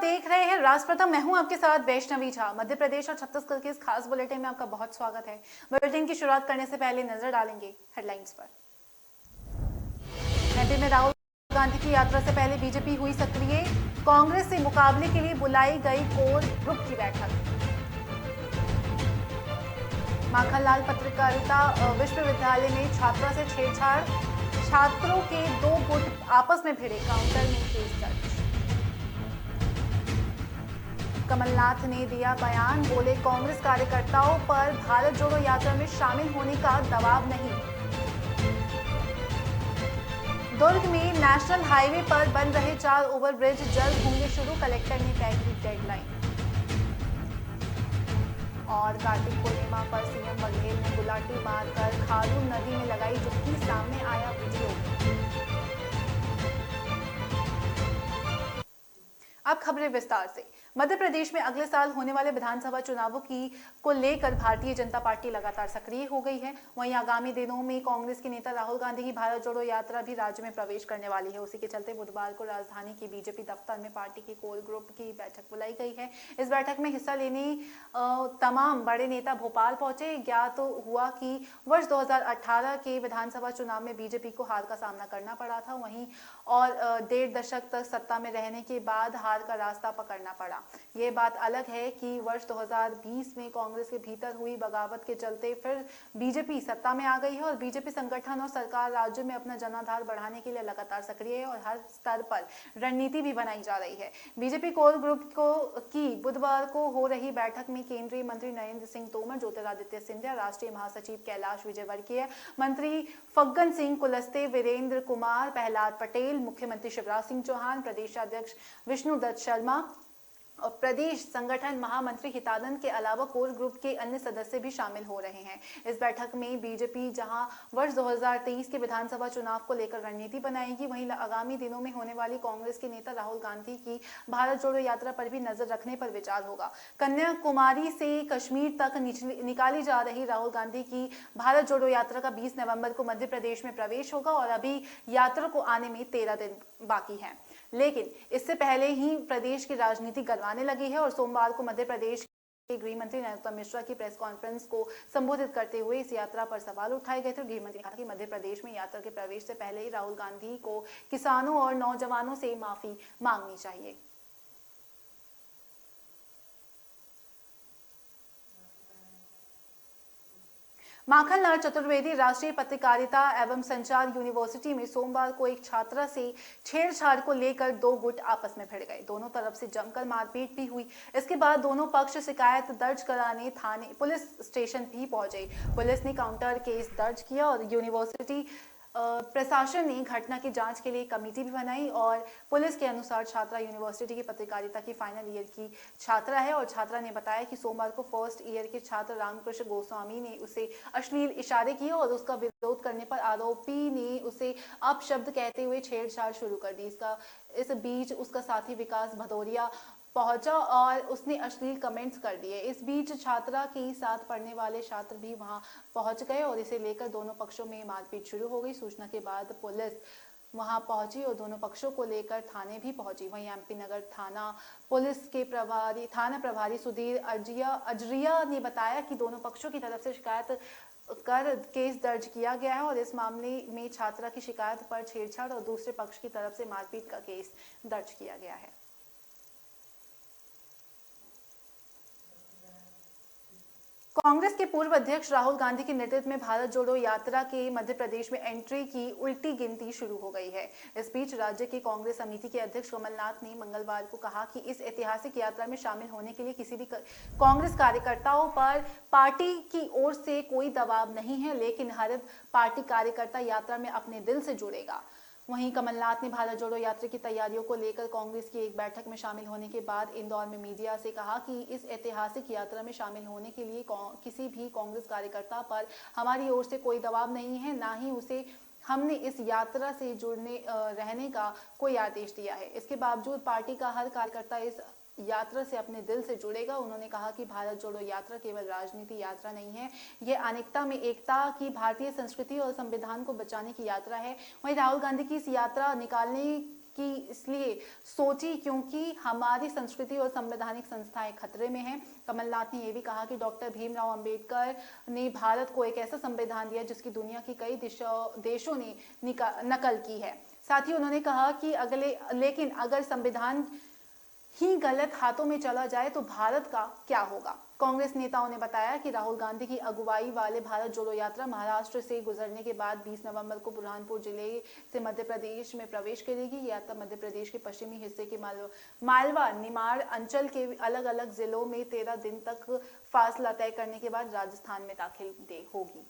देख रहे हैं राष्ट्रप्रथम। मैं हूं आपके साथ वैष्णवी झा। मध्य प्रदेश और छत्तीसगढ़ के इस खास बुलेटिन में आपका बहुत स्वागत है। बुलेटिन की शुरुआत करने से पहले नजर डालेंगे हेडलाइंस पर। नई दिल्ली में राहुल गांधी की यात्रा से पहले बीजेपी हुई सक्रिय। कांग्रेस से मुकाबले के लिए बुलाई गई कोर ग्रुप की बैठक। माखनलाल पत्रकारिता विश्वविद्यालय में छात्रा से छेड़छाड़, छात्रों के 2 गुट आपस में भिड़े, काउंटर में केस दर्ज। कमलनाथ ने दिया बयान, बोले कांग्रेस कार्यकर्ताओं पर भारत जोड़ो यात्रा में शामिल होने का दबाव नहीं। दुर्ग में नेशनल हाईवे पर बन रहे 4 ओवरब्रिज जल्द होंगे शुरू, कलेक्टर ने तय की डेडलाइन। और कार्तिक पूर्णिमा पर सीएम बघेल ने गुलाटी मारकर खारून नदी में लगाई डुबकी, सामने आया वीडियो। अब खबरें विस्तार से। मध्य प्रदेश में अगले साल होने वाले विधानसभा चुनावों को लेकर भारतीय जनता पार्टी लगातार सक्रिय हो गई है। वहीं आगामी दिनों में कांग्रेस के नेता राहुल गांधी की भारत जोड़ो यात्रा भी राज्य में प्रवेश करने वाली है। उसी के चलते बुधवार को राजधानी के बीजेपी दफ्तर में पार्टी की कोर ग्रुप की बैठक बुलाई गई है। इस बैठक में हिस्सा लेने तमाम बड़े नेता भोपाल पहुंचे। ज्ञात तो हुआ कि वर्ष 2018 के विधानसभा चुनाव में बीजेपी को हार का सामना करना पड़ा था, वहीं और 1.5 दशक तक सत्ता में रहने के बाद हार का रास्ता पकड़ना पड़ा। ये बात अलग है कि वर्ष 2020 में कांग्रेस के भीतर हुई बगावत के चलते फिर बीजेपी सत्ता में आ गई है और बीजेपी संगठन और सरकार राज्य में अपना जनाधार बढ़ाने के लिए लगातार सक्रिय है और हर स्तर पर रणनीति भी बनाई जा रही है। बीजेपी कोर ग्रुप की बुधवार को हो रही बैठक में केंद्रीय मंत्री नरेंद्र सिंह तोमर, ज्योतिरादित्य सिंधिया, राष्ट्रीय महासचिव कैलाश विजयवर्गीय, मंत्री फग्गन सिंह कुलस्ते, वीरेंद्र कुमार, प्रहलाद पटेल, मुख्यमंत्री शिवराज सिंह चौहान, प्रदेशाध्यक्ष विष्णुदत्त शर्मा और प्रदेश संगठन महामंत्री हितानंद के अलावा कोर ग्रुप के अन्य सदस्य भी शामिल हो रहे हैं। इस बैठक में बीजेपी जहां वर्ष 2023 के विधानसभा चुनाव को लेकर रणनीति बनाएगी, वहीं आगामी दिनों में होने वाली कांग्रेस के नेता राहुल गांधी की भारत जोड़ो यात्रा पर भी नजर रखने पर विचार होगा। कन्याकुमारी से कश्मीर तक निकाली जा रही राहुल गांधी की भारत जोड़ो यात्रा का 20 नवंबर को मध्य प्रदेश में प्रवेश होगा और अभी यात्रा को आने में 13 दिन बाकी हैं। लेकिन इससे पहले ही प्रदेश की राजनीति गरमाने लगी है और सोमवार को मध्य प्रदेश के गृह मंत्री नरोत्तम मिश्रा की प्रेस कॉन्फ्रेंस को संबोधित करते हुए इस यात्रा पर सवाल उठाए गए थे। गृह मंत्री ने कहा कि मध्य प्रदेश में यात्रा के प्रवेश से पहले ही राहुल गांधी को किसानों और नौजवानों से माफी मांगनी चाहिए। माखनलाल चतुर्वेदी राष्ट्रीय पत्रकारिता एवं संचार यूनिवर्सिटी में सोमवार को एक छात्रा से छेड़छाड़ को लेकर 2 गुट आपस में भिड़ गए। दोनों तरफ से जमकर मारपीट भी हुई। इसके बाद दोनों पक्ष शिकायत दर्ज कराने थाने पुलिस स्टेशन भी पहुंचे। पुलिस ने काउंटर केस दर्ज किया और यूनिवर्सिटी प्रशासन ने घटना की जांच के लिए कमेटी भी बनाई और पुलिस के अनुसार छात्रा यूनिवर्सिटी की पत्रकारिता की फाइनल ईयर की छात्रा है और छात्रा ने बताया कि सोमवार को फर्स्ट ईयर के छात्र रामकृष्ण गोस्वामी ने उसे अश्लील इशारे किए और उसका विरोध करने पर आरोपी ने उसे अपशब्द कहते हुए छेड़छाड़ शुरू कर दी। इस बीच उसका साथी विकास भदौरिया पहुंचा और उसने अश्लील कमेंट्स कर दिए। इस बीच छात्रा के साथ पढ़ने वाले छात्र भी वहां पहुंच गए और इसे लेकर दोनों पक्षों में मारपीट शुरू हो गई। सूचना के बाद पुलिस वहां पहुंची और दोनों पक्षों को लेकर थाने भी पहुंची। वहीं एमपी नगर थाना पुलिस के थाना प्रभारी सुधीर अजरिया ने बताया कि दोनों पक्षों की तरफ से शिकायत कर केस दर्ज किया गया है और इस मामले में छात्रा की शिकायत पर छेड़छाड़ और दूसरे पक्ष की तरफ से मारपीट का केस दर्ज किया गया है। कांग्रेस के पूर्व अध्यक्ष राहुल गांधी के नेतृत्व में भारत जोड़ो यात्रा के मध्य प्रदेश में एंट्री की उल्टी गिनती शुरू हो गई है। इस बीच राज्य की कांग्रेस समिति के अध्यक्ष कमलनाथ ने मंगलवार को कहा कि इस ऐतिहासिक यात्रा में शामिल होने के लिए किसी भी कांग्रेस कार्यकर्ताओं पर पार्टी की ओर से कोई दबाव नहीं है, लेकिन हर पार्टी कार्यकर्ता यात्रा में अपने दिल से जुड़ेगा। वहीं कमलनाथ ने भारत जोड़ो यात्रा की तैयारियों को लेकर कांग्रेस की एक बैठक में शामिल होने के बाद इंदौर में मीडिया से कहा कि इस ऐतिहासिक यात्रा में शामिल होने के लिए किसी भी कांग्रेस कार्यकर्ता पर हमारी ओर से कोई दबाव नहीं है, ना ही उसे हमने इस यात्रा से जुड़ने रहने का कोई आदेश दिया है। इसके बावजूद पार्टी का हर कार्यकर्ता इस यात्रा से अपने दिल से जुड़ेगा। उन्होंने कहा कि भारत जोड़ो यात्रा केवल राजनीति यात्रा नहीं है, ये अनेकता में एकता की भारतीय संस्कृति और संविधान को बचाने की यात्रा है। वहीं राहुल गांधी की इस यात्रा निकालने की इसलिए सोची क्योंकि हमारी संस्कृति और संवैधानिक संस्थाएं खतरे में हैं। कमलनाथ ने यह भी कहा कि डॉक्टर भीमराव अंबेडकर ने भारत को एक ऐसा संविधान दिया जिसकी दुनिया की कई देशों ने नकल की है। साथ ही उन्होंने कहा कि लेकिन अगर संविधान ही गलत हाथों में चला जाए तो भारत का क्या होगा। कांग्रेस नेताओं ने बताया कि राहुल गांधी की अगुवाई वाले भारत जोड़ो यात्रा महाराष्ट्र से गुजरने के बाद 20 नवंबर को बुरहानपुर जिले से मध्य प्रदेश में प्रवेश करेगी। यह यात्रा मध्य प्रदेश के पश्चिमी हिस्से के मालवा निमाड़ अंचल के अलग अलग जिलों में 13 दिन तक फासला तय करने के बाद राजस्थान में दाखिल होगी।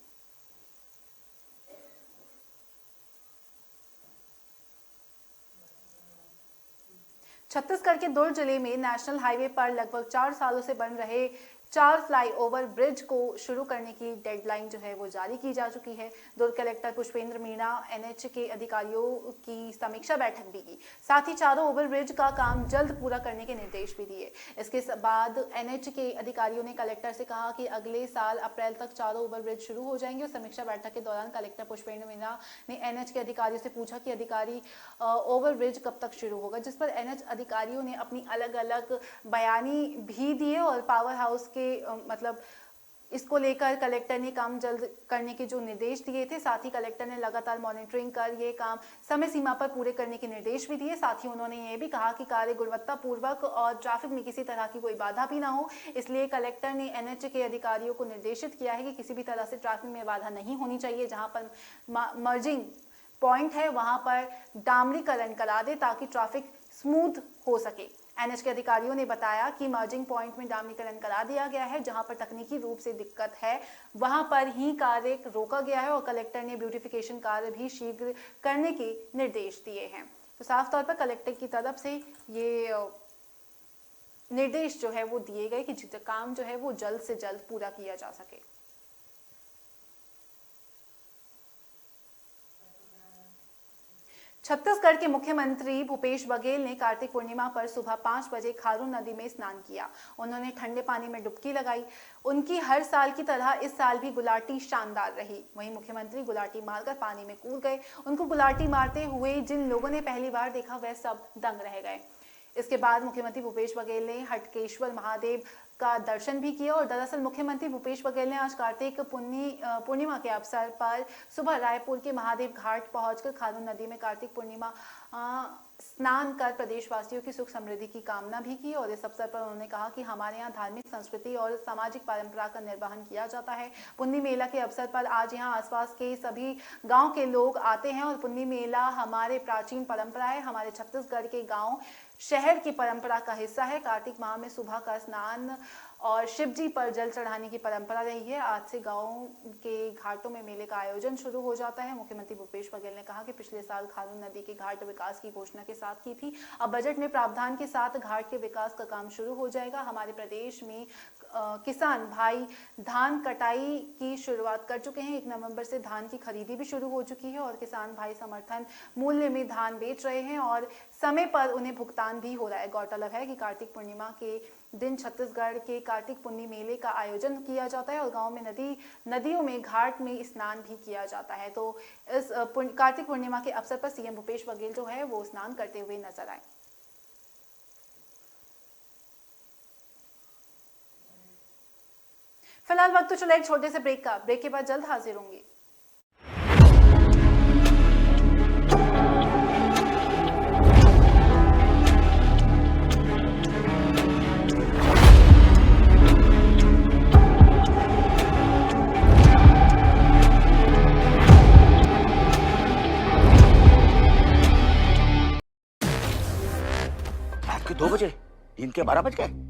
छत्तीसगढ़ के दुर्ग जिले में नेशनल हाईवे पर लगभग 4 सालों से बन रहे 4 फ्लाईओवर ब्रिज को शुरू करने की डेडलाइन जो है वो जारी की जा चुकी है। दुर्ग कलेक्टर पुष्पेंद्र मीणा एनएच के अधिकारियों की समीक्षा बैठक भी की। साथ ही चारों ओवर ब्रिज का काम जल्द पूरा करने के निर्देश भी दिए। इसके बाद एनएच के अधिकारियों ने कलेक्टर से कहा कि अगले साल अप्रैल तक चारों ओवर ब्रिज शुरू हो जाएंगे। और समीक्षा बैठक के दौरान कलेक्टर पुष्पेंद्र मीणा ने एनएच के अधिकारियों से पूछा कि ओवर ब्रिज कब तक शुरू होगा, जिस पर एनएच अधिकारियों ने अपनी अलग अलग बयानी भी दिए और पावर हाउस के मतलब इसको लेकर कलेक्टर ने काम जल्द करने के जो निर्देश दिए थे। साथ ही कलेक्टर ने लगातार मॉनिटरिंग कर ये काम समय सीमा पर पूरे करने के निर्देश भी दिए। साथ ही उन्होंने ये भी कहा कि कार्य गुणवत्ता पूर्वक और ट्रैफिक में किसी तरह की कोई बाधा भी ना हो, इसलिए कलेक्टर ने एनएच के अधिकारियों को निर्देशित किया है कि किसी भी तरह से ट्रैफिक में बाधा नहीं होनी चाहिए। जहां पर मर्जिंग पॉइंट है वहां पर डामरीकरण करा दे ताकि ट्रैफिक स्मूथ हो सके। एनएच के अधिकारियों ने बताया कि मर्जिंग पॉइंट में डामरीकरण करा दिया गया है। जहां पर तकनीकी रूप से दिक्कत है वहां पर ही कार्य रोका गया है और कलेक्टर ने ब्यूटिफिकेशन कार्य भी शीघ्र करने के निर्देश दिए हैं। तो साफ तौर पर कलेक्टर की तरफ से ये निर्देश जो है वो दिए गए कि काम जो है वो जल्द से जल्द पूरा किया जा सके। छत्तीसगढ़ के मुख्यमंत्री भूपेश बघेल ने कार्तिक पूर्णिमा पर सुबह 5 बजे खारून नदी में स्नान किया। उन्होंने ठंडे पानी में डुबकी लगाई। उनकी हर साल की तरह इस साल भी गुलाटी शानदार रही। वहीं मुख्यमंत्री गुलाटी मारकर पानी में कूद गए। उनको गुलाटी मारते हुए जिन लोगों ने पहली बार देखा वह सब दंग रह गए। इसके बाद मुख्यमंत्री भूपेश बघेल ने हटकेश्वर महादेव का दर्शन भी किया। और दरअसल मुख्यमंत्री भूपेश बघेल ने आज कार्तिक पूर्णिमा के अवसर पर सुबह रायपुर के महादेव घाट पहुंचकर खारून नदी में कार्तिक पूर्णिमा स्नान कर प्रदेशवासियों की सुख समृद्धि की कामना भी की। और इस अवसर पर उन्होंने कहा कि हमारे यहाँ धार्मिक संस्कृति और सामाजिक परंपरा का निर्वहन किया जाता है। पुन्नी मेला के अवसर पर आज यहाँ आसपास के सभी गांव के लोग आते हैं और पुन्नी मेला हमारे प्राचीन परंपरा है, हमारे छत्तीसगढ़ के गांव शहर की परंपरा का हिस्सा है। कार्तिक माह में सुबह का स्नान और शिव जी पर जल चढ़ाने की परंपरा रही है। आज से गांव के घाटों में मेले का आयोजन शुरू हो जाता है। मुख्यमंत्री भूपेश बघेल ने कहा कि पिछले साल खारून नदी के घाट विकास की घोषणा के साथ की थी। अब बजट में प्रावधान के साथ घाट के विकास का काम शुरू हो जाएगा। हमारे प्रदेश में किसान भाई धान कटाई की शुरुआत कर चुके हैं। 1 नवंबर से धान की खरीदी भी शुरू हो चुकी है और किसान भाई समर्थन मूल्य में धान बेच रहे हैं और समय पर उन्हें भुगतान भी हो रहा है। गौरतलब है कि कार्तिक पूर्णिमा के दिन छत्तीसगढ़ के कार्तिक पुन्नी मेले का आयोजन किया जाता है और गांव में नदियों में घाट में स्नान भी किया जाता है। तो इस कार्तिक पूर्णिमा के अवसर पर सीएम भूपेश बघेल जो है वो स्नान करते हुए नजर आए। फिलहाल वक्त तो चला एक छोटे से ब्रेक का। ब्रेक के बाद जल्द हाजिर होंगे। रात के 2 बजे, दिन के 12 बज गए।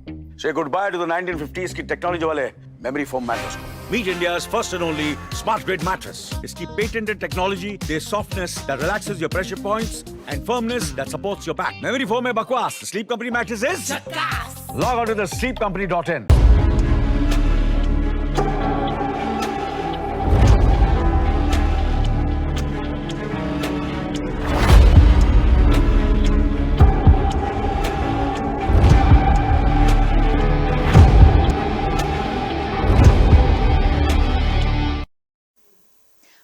Say goodbye to the 1950s की टेक्नोलॉजी वाले memory foam mattress को। Meet India's first and only smart grid mattress. इसकी patented technology, there's softness that relaxes your pressure points and firmness that supports your back. Memory foam है बकवास, the Sleep Company mattress is झक्कास। Log on to the sleepcompany.in.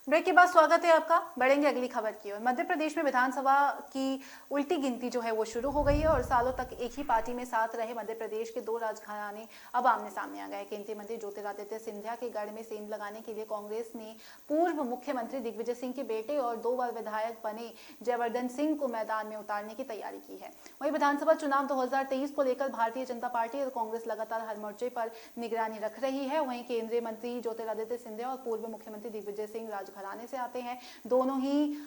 Break के बाद स्वागत है आपका। बढ़ेंगे अगली खबर की ओर। मध्य प्रदेश में विधानसभा की उल्टी गिनती जो है वो शुरू हो गई है और सालों तक एक ही पार्टी में साथ रहे मध्य प्रदेश के दो राजघराने अब आमने सामने आ गए। केंद्रीय मंत्री ज्योतिरादित्य सिंधिया के गढ़ में सेंध लगाने के लिए कांग्रेस ने पूर्व मुख्यमंत्री दिग्विजय सिंह के बेटे और 2 बार विधायक बने जयवर्धन सिंह को मैदान में उतारने की तैयारी की है। वहीं विधानसभा चुनाव 2023 को लेकर भारतीय जनता पार्टी और कांग्रेस लगातार हर मोर्चे पर निगरानी रख रही है। वहीं केंद्रीय मंत्री ज्योतिरादित्य सिंधिया और पूर्व मुख्यमंत्री दिग्विजय सिंह राजघराने से आते हैं। दोनों ही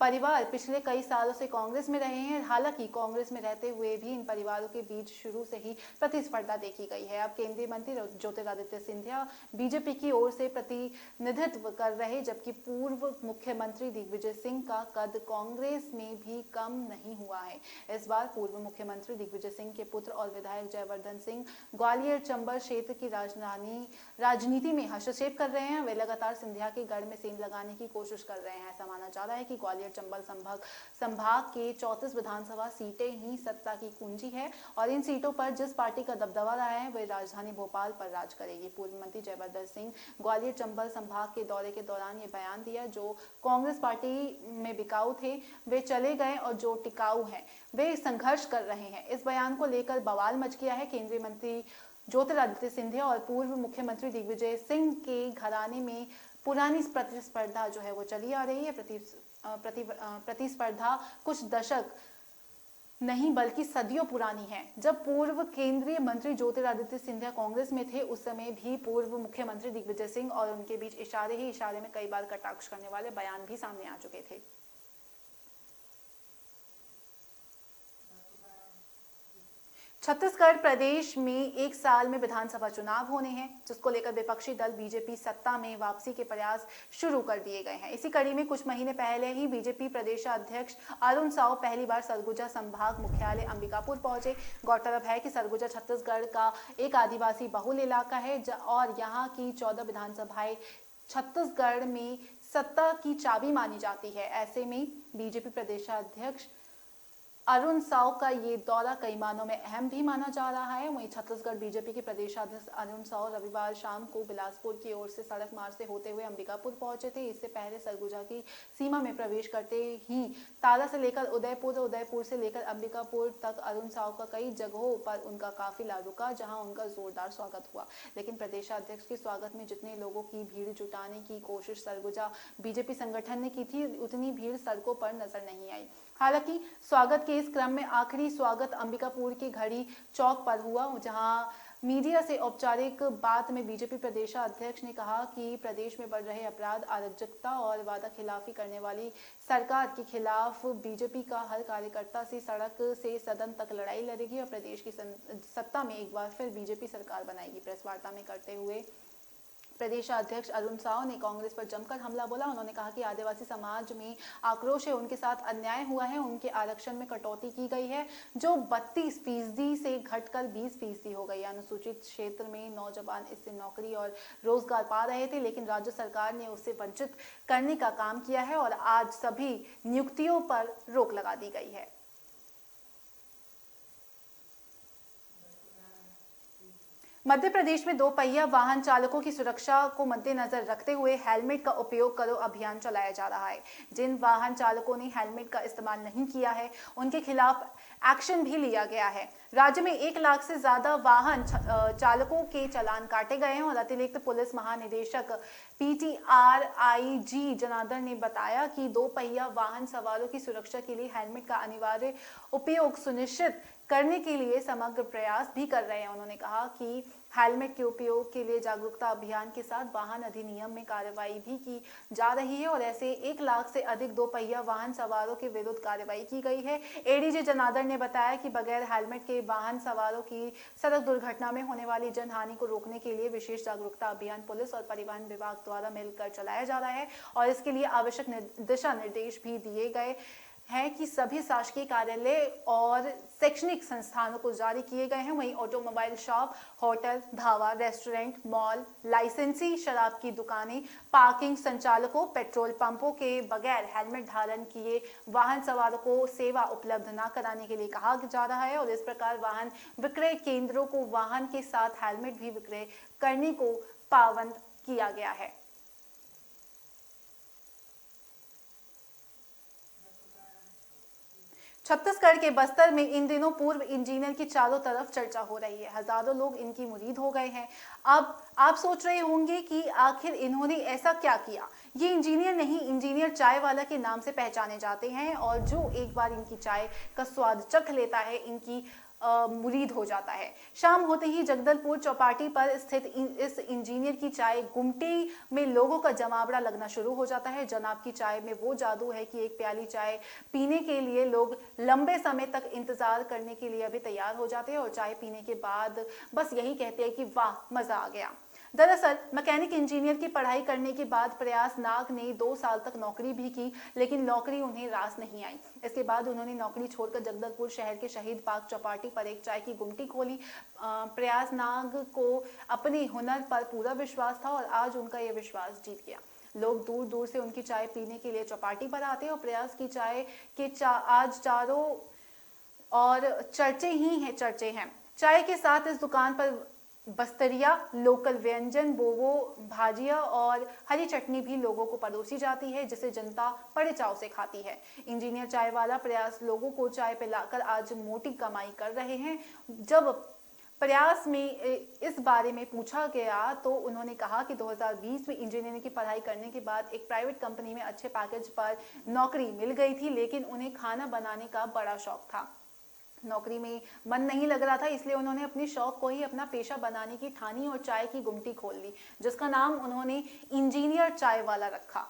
परिवार पिछले कई सालों से कांग्रेस में रहे हैं। हालांकि कांग्रेस में रहते हुए भी इन परिवारों के बीच शुरू से ही प्रतिस्पर्धा देखी गई है। अब केंद्रीय मंत्री ज्योतिरादित्य सिंधिया बीजेपी की ओर से प्रतिनिधित्व कर रहे, जबकि पूर्व मुख्यमंत्री दिग्विजय सिंह का कद कांग्रेस में भी कम नहीं हुआ है। इस बार पूर्व मुख्यमंत्री दिग्विजय सिंह के पुत्र और विधायक जयवर्धन सिंह ग्वालियर चंबल क्षेत्र की राजनीति में हस्तक्षेप कर रहे हैं। वे लगातार सिंधिया के गढ़ में सेंध लगाने की कोशिश कर रहे हैं। ऐसा माना जा रहा है कि ग्वालियर चंबल संभाग के 34 विधानसभा सीटें ही सत्ता की कुंजी है और इन सीटों पर जिस पार्टी का दबदबा रहा है वह राजधानी भोपाल पर राज करेगी। पूर्व मंत्री जयवर्धन सिंह ग्वालियर चंबल संभाग के दौरे के दौरान ये बयान दिया। जो कांग्रेस पार्टी में बिकाऊ थे वे चले गए और जो टिकाऊ हैं वे संघर्ष कर रहे हैं। इस बयान को लेकर बवाल मच गया है। केंद्रीय मंत्री ज्योतिरादित्य सिंधिया और पूर्व मुख्यमंत्री दिग्विजय सिंह के घराने में पुरानी प्रतिस्पर्धा जो है वो चली आ रही है। प्रतिस्पर्धा कुछ दशक नहीं बल्कि सदियों पुरानी है। जब पूर्व केंद्रीय मंत्री ज्योतिरादित्य सिंधिया कांग्रेस में थे उस समय भी पूर्व मुख्यमंत्री दिग्विजय सिंह और उनके बीच इशारे ही इशारे में कई बार कटाक्ष करने वाले बयान भी सामने आ चुके थे। छत्तीसगढ़ प्रदेश में एक साल में विधानसभा चुनाव होने हैं, जिसको लेकर विपक्षी दल बीजेपी सत्ता में वापसी के प्रयास शुरू कर दिए गए हैं। इसी कड़ी में कुछ महीने पहले ही बीजेपी प्रदेशाध्यक्ष अरुण साव पहली बार सरगुजा संभाग मुख्यालय अंबिकापुर पहुंचे। गौरतलब है कि सरगुजा छत्तीसगढ़ का एक आदिवासी बहुल इलाका है और यहाँ की 14 विधानसभाएं छत्तीसगढ़ में सत्ता की चाबी मानी जाती है। ऐसे में बीजेपी प्रदेशाध्यक्ष अरुण साव का ये दौरा कई मानों में अहम भी माना जा रहा है। वहीं छत्तीसगढ़ बीजेपी के प्रदेशाध्यक्ष अरुण साव रविवार शाम को बिलासपुर की ओर से सड़क मार्ग से होते हुए अंबिकापुर पहुंचे थे। इससे पहले सरगुजा की सीमा में प्रवेश करते ही तारा से लेकर उदयपुर से लेकर अंबिकापुर तक अरुण साव का कई जगहों पर उनका काफिला रुका, जहां उनका जोरदार स्वागत हुआ। लेकिन प्रदेशाध्यक्ष के स्वागत में जितने लोगों की भीड़ जुटाने की कोशिश सरगुजा बीजेपी संगठन ने की थी, उतनी भीड़ सड़कों पर नजर नहीं आई। हालांकि स्वागत के इस क्रम में आखिरी स्वागत अंबिकापुर के घड़ी चौक पर हुआ, जहां मीडिया से औपचारिक बात में बीजेपी प्रदेशाध्यक्ष ने कहा कि प्रदेश में बढ़ रहे अपराध, अराजकता और वादा खिलाफी करने वाली सरकार के खिलाफ बीजेपी का हर कार्यकर्ता से सड़क से सदन तक लड़ाई लड़ेगी और प्रदेश की सत्ता में एक बार फिर बीजेपी सरकार बनाएगी। प्रेस वार्ता में करते हुए प्रदेशाध्यक्ष अरुण साव ने कांग्रेस पर जमकर हमला बोला। उन्होंने कहा कि आदिवासी समाज में आक्रोश है, उनके साथ अन्याय हुआ है, उनके आरक्षण में कटौती की गई है जो 32% से घटकर 20% हो गई। अनुसूचित क्षेत्र में नौजवान इससे नौकरी और रोजगार पा रहे थे, लेकिन राज्य सरकार ने उससे वंचित करने का काम किया है और आज सभी नियुक्तियों पर रोक लगा दी गई है। मध्य प्रदेश में 2 पहिया वाहन चालकों की सुरक्षा को मद्देनजर रखते हुए हेलमेट का उपयोग करो अभियान चलाया जा रहा है। जिन वाहन चालकों ने हेलमेट का इस्तेमाल नहीं किया है उनके खिलाफ एक्शन भी लिया गया है। राज्य में 1 लाख से ज्यादा वाहन चालकों के चालान काटे गए हैं और अतिरिक्त पुलिस महानिदेशक PTRIG जनार्दन ने बताया कि 2 पहिया वाहन सवारों की सुरक्षा के लिए हेलमेट का अनिवार्य उपयोग सुनिश्चित करने के लिए समग्र प्रयास भी कर रहे हैं। उन्होंने कहा कि हेलमेट के उपयोग के लिए जागरूकता अभियान के साथ वाहन अधिनियम में कार्रवाई भी की जा रही है और ऐसे 1 लाख से अधिक 2 पहिया वाहन सवारों के विरुद्ध कार्रवाई की गई है। ADG जनार्दन ने बताया कि बगैर हेलमेट के वाहन सवारों की सड़क दुर्घटना में होने वाली जनहानि को रोकने के लिए विशेष जागरूकता अभियान पुलिस और परिवहन विभाग द्वारा मिलकर चलाया जा रहा है और इसके लिए आवश्यक दिशा निर्देश भी दिए गए है कि सभी शासकीय कार्यालय और शैक्षणिक संस्थानों को जारी किए गए हैं। वहीं automobile shop, hotel, dhaba, restaurant, mall, लाइसेंसी शराब की दुकानें, पार्किंग संचालकों, पेट्रोल पंपों के बगैर हेलमेट धारण किए वाहन सवारों को सेवा उपलब्ध न कराने के लिए कहा जा रहा है और इस प्रकार वाहन विक्रय केंद्रों को वाहन के साथ हेलमेट भी विक्रय करने को पाबंद किया गया है। छत्तीसगढ़ के बस्तर में इन दिनों पूर्व इंजीनियर की चारों तरफ चर्चा हो रही है। हजारों लोग इनकी मुरीद हो गए हैं। अब आप सोच रहे होंगे कि आखिर इन्होंने ऐसा क्या किया। ये इंजीनियर नहीं, इंजीनियर चाय वाला के नाम से पहचाने जाते हैं और जो एक बार इनकी चाय का स्वाद चख लेता है, इनकी मुरीद हो जाता है। शाम होते ही जगदलपुर चौपाटी पर स्थित इस इंजीनियर की चाय गुमटी में लोगों का जमावड़ा लगना शुरू हो जाता है। जनाब की चाय में वो जादू है कि एक प्याली चाय पीने के लिए लोग लंबे समय तक इंतजार करने के लिए अभी तैयार हो जाते हैं और चाय पीने के बाद बस यही कहते हैं कि वाह, मजा आ गया। दरअसल मैकेनिक इंजीनियर की पढ़ाई करने के बाद प्रयास नाग ने 2 साल तक नौकरी भी की, लेकिन नौकरी उन्हें रास नहीं आई। इसके बाद उन्होंने नौकरी छोड़कर जगदलपुर शहर के शहीद पार्क चौपाटी पर एक चाय की गुमटी खोली। प्रयास नाग को अपने हुनर पर पूरा विश्वास था और आज उनका यह विश्वास जीत गया। लोग दूर दूर से उनकी चाय पीने के लिए चौपाटी पर आते हैं और प्रयास की चाय के आज चारों और चर्चे हैं। चाय के साथ इस दुकान पर बस्तरिया, लोकल व्यंजन, बोवो, भाजिया और हरी चटनी भी लोगों को परोसी जाती है, जिसे जनता बड़े चाव से खाती है। इंजीनियर चाय वाला प्रयास लोगों को चाय पिलाकर आज मोटी कमाई कर रहे हैं। जब प्रयास में इस बारे में पूछा गया तो उन्होंने कहा कि 2020 में इंजीनियरिंग की पढ़ाई करने के बाद एक प्राइवेट कंपनी में अच्छे पैकेज पर नौकरी मिल गई थी, लेकिन उन्हें खाना बनाने का बड़ा शौक था। नौकरी में मन नहीं लग रहा था, इसलिए उन्होंने अपने शौक को ही अपना पेशा बनाने की ठानी और चाय की गुमटी खोल ली, जिसका नाम उन्होंने इंजीनियर चाय वाला रखा।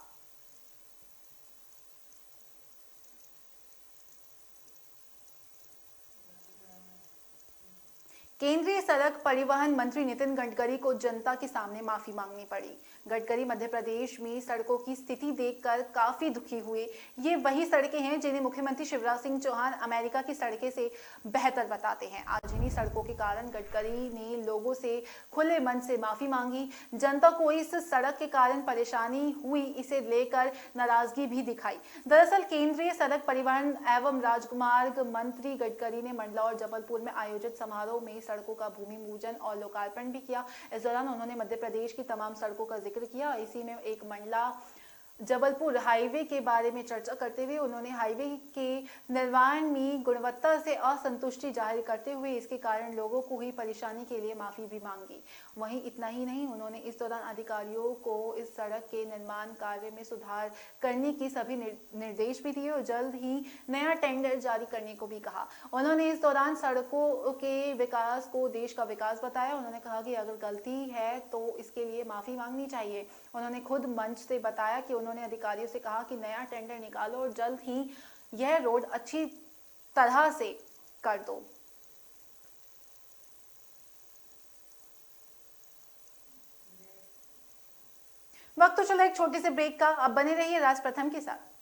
केंद्रीय सड़क परिवहन मंत्री नितिन गडकरी को जनता के सामने माफी मांगनी पड़ी। गडकरी मध्य प्रदेश में सड़कों की स्थिति देखकर काफी दुखी हुए। ये वही सड़कें हैं जिन्हें मुख्यमंत्री शिवराज सिंह चौहान अमेरिका की सड़कें से बेहतर बताते हैं। आज इन्हीं सड़कों के कारण गडकरी ने लोगों से खुले मन से माफी मांगी। जनता को इस सड़क के कारण परेशानी हुई, इसे लेकर नाराजगी भी दिखाई। दरअसल केंद्रीय सड़क परिवहन एवं राजमार्ग मंत्री गडकरी ने मंडला और जबलपुर में आयोजित समारोह में सड़कों का भूमि पूजन और लोकार्पण भी किया। इस दौरान उन्होंने मध्य प्रदेश की तमाम सड़कों का जिक्र किया। इसी में एक मंडला जबलपुर हाईवे के बारे में चर्चा करते हुए उन्होंने हाईवे के निर्माण में गुणवत्ता से असंतुष्टि जाहिर करते हुए इसके कारण लोगों को हुई परेशानी के लिए माफी भी मांगी। वहीं इतना ही नहीं, उन्होंने इस दौरान अधिकारियों को इस सड़क के निर्माण कार्य में सुधार करने की सभी निर्देश भी दिए और जल्द ही नया टेंडर जारी करने को भी कहा। उन्होंने इस दौरान सड़कों के विकास को देश का विकास बताया। उन्होंने कहा कि अगर गलती है तो इसके लिए माफी मांगनी चाहिए। उन्होंने खुद मंच से बताया कि उन्होंने अधिकारियों से कहा कि नया टेंडर निकालो और जल्द ही यह रोड अच्छी तरह से कर दो। वक्त तो चला एक छोटे से ब्रेक का। अब बने रहिए राज प्रथम के साथ।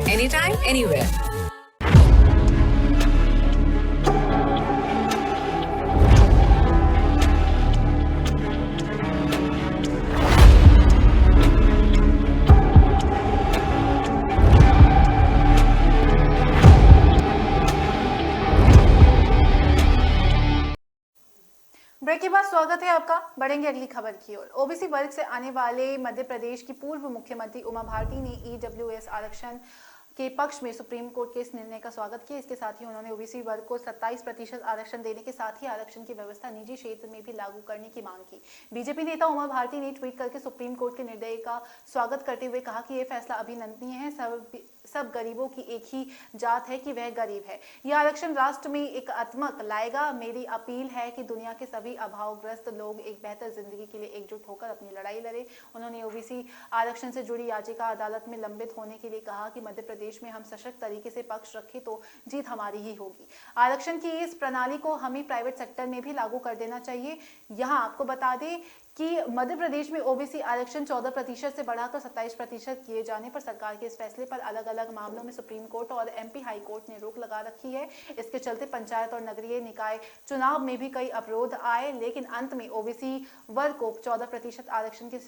Anytime, anywhere. ब्रेक के बाद स्वागत है आपका। बढ़ेंगे अगली खबर की ओर। ओबीसी वर्ग से आने वाले मध्य प्रदेश की पूर्व मुख्यमंत्री उमा भारती ने ईडब्ल्यूएस आरक्षण के पक्ष में सुप्रीम कोर्ट के इस निर्णय का स्वागत किया। इसके साथ ही उन्होंने ओबीसी वर्ग को 27% आरक्षण देने के साथ ही आरक्षण की व्यवस्था निजी क्षेत्र में भी लागू करने की मांग की। बीजेपी नेता उमा भारती ने ट्वीट करके सुप्रीम कोर्ट के निर्णय का स्वागत करते हुए कहा कि यह फैसला अभिनंदनीय है। सब गरीबों की एक ही जात है कि वह गरीब है। यह आरक्षण राष्ट्र में एक आत्मक लाएगा। मेरी अपील है कि दुनिया के सभी अभावग्रस्त लोग एक बेहतर जिंदगी के लिए एकजुट होकर अपनी लड़ाई लड़े। उन्होंने ओबीसी आरक्षण से जुड़ी याचिका अदालत में लंबित होने के लिए कहा कि मध्य प्रदेश प्रदेश में हम सशक्त तरीके से पक्ष रखें तो जीत हमारी ही होगी। आरक्षण की इस प्रणाली को हमें प्राइवेट सेक्टर में भी लागू कर देना चाहिए। यहाँ आपको बता दें कि मध्य प्रदेश में ओबीसी आरक्षण 14% से बढ़ाकर 27% किए जाने पर सरकार के इस फैसले पर अलग अलग मामलों में सुप्रीम कोर्ट और एमपी हाई कोर्ट ने रोक लगा रखी है। इसके चलते पंचायत और नगरीय निकाय चुनाव में भी कई अवरोध आए, लेकिन अंत में ओबीसी वर्ग को 14% आरक्षण के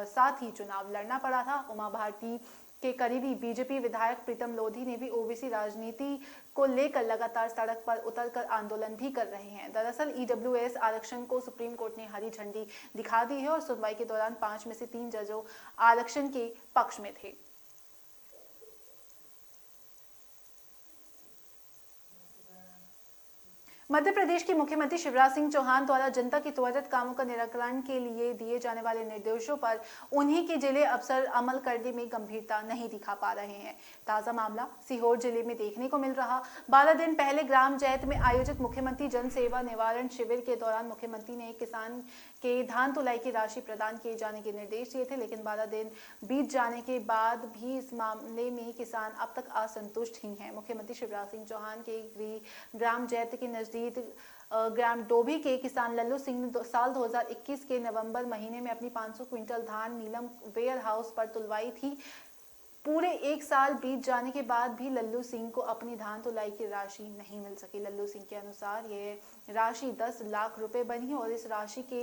साथ ही चुनाव लड़ना पड़ा था। उमा भारती के करीबी बीजेपी विधायक प्रीतम लोधी ने भी ओबीसी राजनीति को लेकर लगातार सड़क पर उतरकर आंदोलन भी कर रहे हैं। दरअसल ईडब्ल्यूएस आरक्षण को सुप्रीम कोर्ट ने हरी झंडी दिखा दी है और सुनवाई के दौरान 5 में से 3 जजों आरक्षण के पक्ष में थे। मध्य प्रदेश के मुख्यमंत्री शिवराज सिंह चौहान द्वारा जनता के त्वरित कामों का निराकरण के लिए दिए जाने वाले निर्देशों पर उन्हीं के जिले अफसर अमल करने में गंभीरता नहीं दिखा पा रहे हैं। ताजा मामला सीहोर जिले में देखने को मिल रहा। 12 दिन पहले ग्राम जैत में आयोजित मुख्यमंत्री जन सेवा निवारण शिविर के दौरान मुख्यमंत्री ने किसान के धान तुलाई की राशि प्रदान किए जाने के निर्देश दिए थे, लेकिन 12 दिन बीत जाने के बाद भी इस मामले में किसान अब तक असंतुष्ट ही हैं। मुख्यमंत्री शिवराज सिंह चौहान के ग्राम जैत के नजदीक ग्राम डोभी के किसान लल्लू सिंह ने साल 2021 के नवंबर महीने में अपनी 500 क्विंटल धान नीलम वेयर हाउस पर तुलवाई थी। पूरे 1 साल बीत जाने के बाद भी लल्लू सिंह को अपनी धान तुलाई की राशि नहीं मिल सकी। लल्लू सिंह के अनुसार ये राशि 10 लाख रुपए बनी और इस राशि के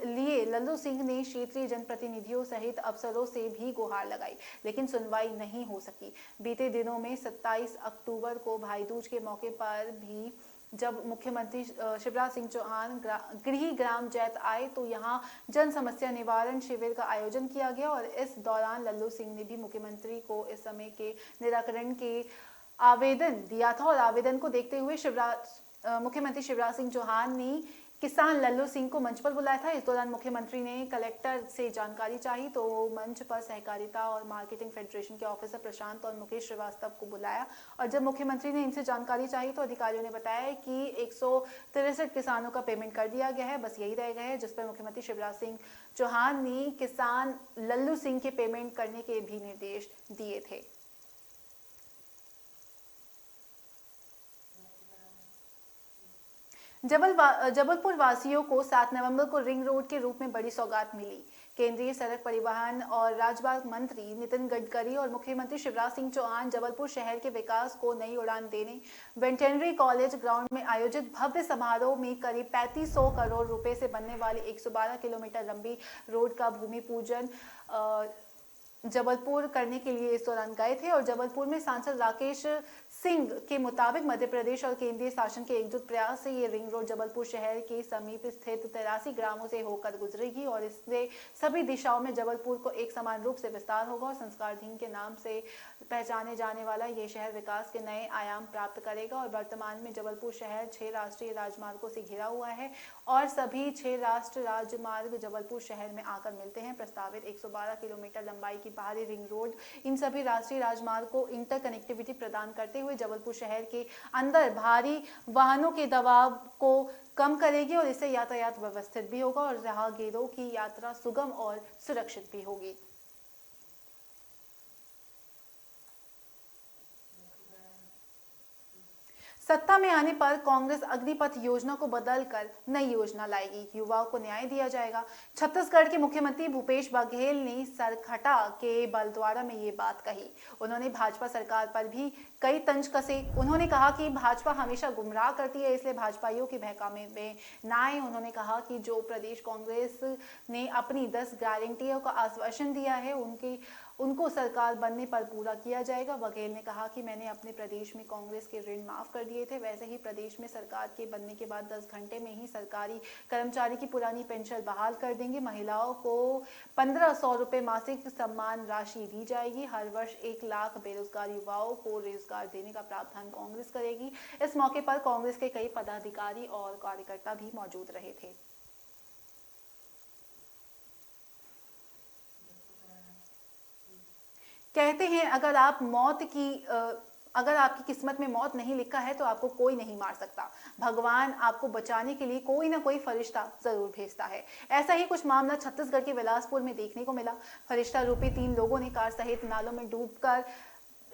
लिए लल्लू सिंह ने क्षेत्रीय जनप्रतिनिधियों सहित अफसरों से भी गुहार लगाई, लेकिन सुनवाई नहीं हो सकी। बीते दिनों में 27 अक्टूबर को भाई दूज के मौके पर भी जब मुख्यमंत्री शिवराज सिंह चौहान गृह ग्राम जैत आए तो यहां जन समस्या निवारण शिविर का आयोजन किया गया और इस दौरान लल्लू सिंह ने भी मुख्यमंत्री को इस समय के निराकरण के आवेदन दिया था और आवेदन को देखते हुए मुख्यमंत्री शिवराज सिंह चौहान ने किसान लल्लू सिंह को मंच पर बुलाया था। इस दौरान मुख्यमंत्री ने कलेक्टर से जानकारी चाही तो मंच पर सहकारिता और मार्केटिंग फेडरेशन के ऑफिसर प्रशांत और मुकेश श्रीवास्तव को बुलाया और जब मुख्यमंत्री ने इनसे जानकारी चाही तो अधिकारियों ने बताया कि 163 किसानों का पेमेंट कर दिया गया है, बस यही रह गए हैं, जिस पर मुख्यमंत्री शिवराज सिंह चौहान ने किसान लल्लू सिंह के पेमेंट करने के भी निर्देश दिए थे। जबलपुर वासियों को 7 नवंबर को रिंग रोड के रूप में बड़ी सौगात मिली। केंद्रीय सड़क परिवहन और राजमार्ग मंत्री नितिन गडकरी और मुख्यमंत्री शिवराज सिंह चौहान जबलपुर शहर के विकास को नई उड़ान देने वेटरनरी कॉलेज ग्राउंड में आयोजित भव्य समारोह में करीब 3500 करोड़ रुपए से बनने वाली 112 किलोमीटर लंबी रोड का भूमि पूजन जबलपुर करने के लिए इस दौरान गए थे और जबलपुर में सांसद राकेश सिंह के मुताबिक मध्य प्रदेश और केंद्रीय शासन के एकजुट प्रयास से ये रिंग रोड जबलपुर शहर के समीप स्थित 83 ग्रामों से होकर गुजरेगी और इससे सभी दिशाओं में जबलपुर को एक समान रूप से विस्तार होगा और संस्कारधीन के नाम से पहचाने जाने वाला ये शहर विकास के नए आयाम प्राप्त करेगा। और वर्तमान में जबलपुर शहर 6 राष्ट्रीय राजमार्गों से घिरा हुआ है और सभी 6 राष्ट्रीय राजमार्ग जबलपुर शहर में आकर मिलते हैं। प्रस्तावित 112 किलोमीटर लंबाई की बाहरी रिंग रोड इन सभी राष्ट्रीय राजमार्ग को इंटर कनेक्टिविटी प्रदान करते हुए जबलपुर शहर के अंदर भारी वाहनों के दबाव को कम करेगी और इससे यातायात व्यवस्थित भी होगा और राहगीरों की यात्रा सुगम और सुरक्षित भी होगी। सत्ता में आने पर कांग्रेस अग्निपथ योजना को बदलकर नई योजना लाएगी, युवाओं को न्याय दिया जाएगा। छत्तीसगढ़ के मुख्यमंत्री भूपेश बघेल ने सरखटा के बलद्वारा में ये बात कही। उन्होंने भाजपा सरकार पर भी कई तंज कसे। उन्होंने कहा कि भाजपा हमेशा गुमराह करती है, इसलिए भाजपाइयों के बहकावे में ना आए। उन्होंने कहा कि जो प्रदेश कांग्रेस ने अपनी 10 गारंटियों का आश्वासन दिया है उनको सरकार बनने पर पूरा किया जाएगा। बघेल ने कहा कि मैंने अपने प्रदेश में कांग्रेस के ऋण माफ कर दिए थे, वैसे ही प्रदेश में सरकार के बनने के बाद 10 घंटे में ही सरकारी कर्मचारी की पुरानी पेंशन बहाल कर देंगे। महिलाओं को 1500 रुपए मासिक सम्मान राशि दी जाएगी। हर वर्ष 1 लाख बेरोजगार युवाओं को रोजगार देने का प्रावधान कांग्रेस करेगी। इस मौके पर कांग्रेस के कई पदाधिकारी और कार्यकर्ता भी मौजूद रहे थे। कहते हैं अगर आपकी किस्मत में मौत नहीं लिखा है तो आपको कोई नहीं मार सकता। भगवान आपको बचाने के लिए कोई ना कोई फरिश्ता जरूर भेजता है। ऐसा ही कुछ मामला छत्तीसगढ़ के बिलासपुर में देखने को मिला। फरिश्ता रूपी 3 लोगों ने कार सहित नालों में डूबकर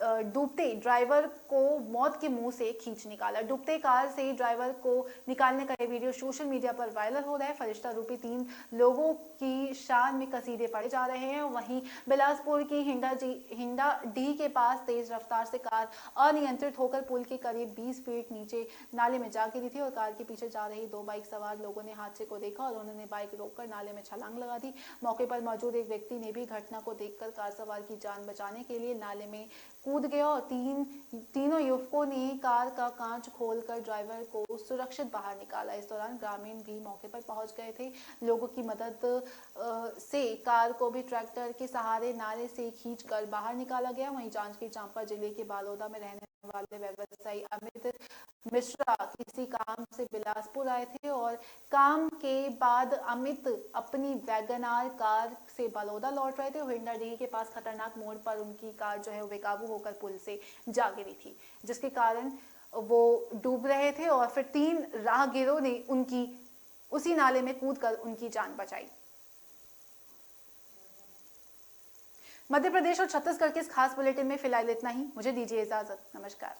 डूबते ड्राइवर को मौत के मुंह से खींच निकाला। डूबते कार से ड्राइवर को निकालने का ये वीडियो सोशल मीडिया पर वायरल हो रहा है। फरिश्ता रूपी 3 लोगों की शान में कसीदे पढ़े जा रहे हैं। वहीं बिलासपुर की हिंडा डी के पास तेज रफ्तार से कार अनियंत्रित होकर पुल के करीब 20 फीट नीचे नाले में जा गिरी थी और कार के पीछे जा रही 2 बाइक सवार लोगों ने हादसे को देखा और उन्होंने बाइक रोककर नाले में छलांग लगा दी। मौके पर मौजूद एक व्यक्ति ने भी घटना को देखकर कार सवार की जान बचाने के लिए नाले में कूद गया और तीनों युवकों ने कार का कांच खोलकर ड्राइवर को सुरक्षित बाहर निकाला। इस दौरान ग्रामीण भी मौके पर पहुंच गए थे। लोगों की मदद से कार को भी ट्रैक्टर के सहारे नाले से खींचकर बाहर निकाला गया। वहीं जांजगीर चांपा जिले के बालोदा में रहने वाले व्यवसायी अमित मिश्रा किसी काम से बिलासपुर आए थे और काम के बाद अमित अपनी वैगनार कार से बलौदा लौट रहे थे। हिंडा डी के पास खतरनाक मोड़ पर उनकी कार जो है बेकाबू होकर पुल से जा गिरी थी, जिसके कारण वो डूब रहे थे और फिर 3 राहगीरों ने उनकी उसी नाले में कूदकर उनकी जान बचाई। मध्य प्रदेश और छत्तीसगढ़ के इस खास बुलेटिन में फिलहाल इतना ही। मुझे दीजिए इजाजत। नमस्कार।